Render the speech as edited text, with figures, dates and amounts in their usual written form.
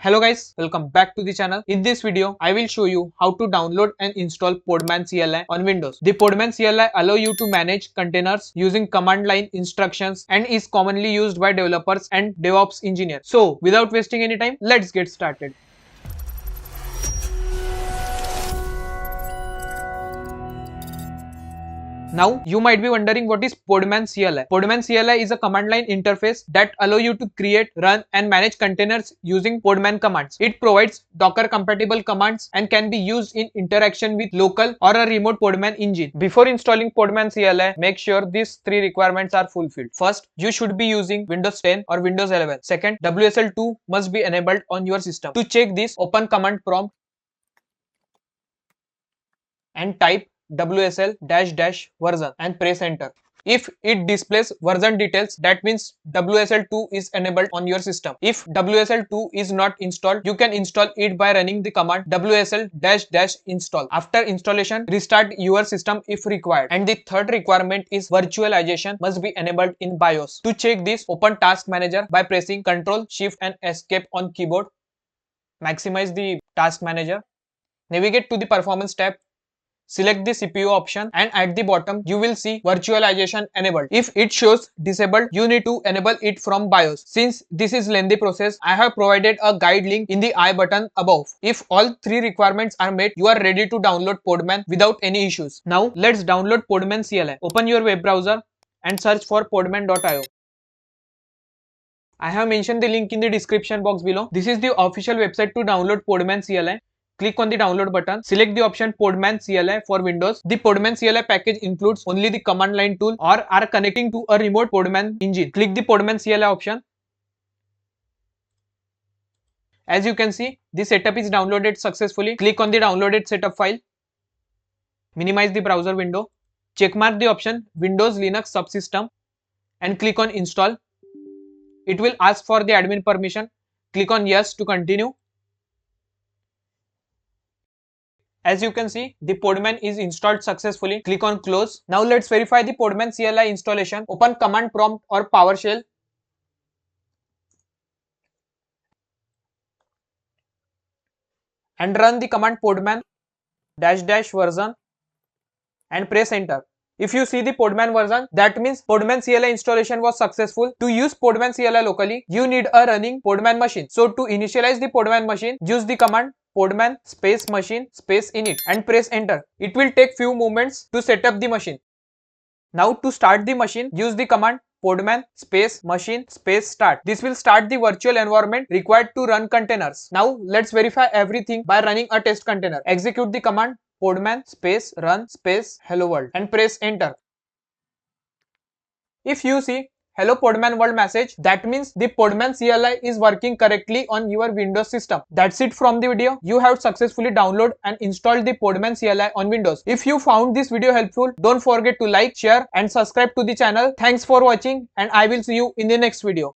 Hello guys, welcome back to the channel. In this video, I will show you how to download and install Podman CLI on Windows. The Podman CLI allow you to manage containers using command line instructions and is commonly used by developers and DevOps engineers. So without wasting any time, let's get started. Now, you might be wondering what is Podman CLI. Podman CLI is a command line interface that allow you to create, run and manage containers using Podman commands. It provides Docker compatible commands and can be used in interaction with local or a remote Podman engine. Before installing Podman CLI, make sure these three requirements are fulfilled. First, you should be using Windows 10 or Windows 11. Second, WSL2 must be enabled on your system. To check this, open command prompt and type WSL --version and press enter. If it displays version details, that means WSL2 is enabled on your system. If WSL2 is not installed, you can install it by running the command WSL --install. After installation, restart your system if required. And the third requirement is virtualization must be enabled in BIOS. To check this, open Task Manager by pressing Ctrl, Shift and Escape on keyboard. Maximize the Task Manager. Navigate to the Performance tab. Select the CPU option and at the bottom you will see virtualization enabled. If it shows disabled, you need to enable it from BIOS. Since this is lengthy process, I have provided a guide link in the I button above. If all three requirements are met, you are ready to download Podman without any issues. Now let's download Podman CLI. Open your web browser and search for podman.io. I have mentioned the link in the description box below. This is the official website to download Podman CLI. Click on the download button. Select the option Podman CLI for Windows. The Podman CLI package includes only the command line tool or are connecting to a remote Podman engine. Click the Podman CLI option. As you can see, the setup is downloaded successfully. Click on the downloaded setup file. Minimize the browser window. Checkmark the option Windows Linux subsystem and click on install. It will ask for the admin permission. Click on yes to continue. As you can see, the Podman is installed successfully. Click on close. Now let's verify the Podman CLI installation. Open command prompt or PowerShell. And run the command Podman --version and press enter. If you see the Podman version, that means Podman CLI installation was successful. To use Podman CLI locally, you need a running Podman machine. So to initialize the Podman machine, use the command Podman --machine --init and press enter. It will take few moments to set up the machine. Now to start the machine, use the command Podman --machine --start. This will start the virtual environment required to run containers. Now let's verify everything by running a test container. Execute the command Podman --run hello world and press enter. If you see Hello Podman World message, that means the Podman CLI is working correctly on your Windows system. That's it from the video. You have successfully downloaded and installed the Podman CLI on Windows. If you found this video helpful, don't forget to like, share and subscribe to the channel. Thanks for watching and I will see you in the next video.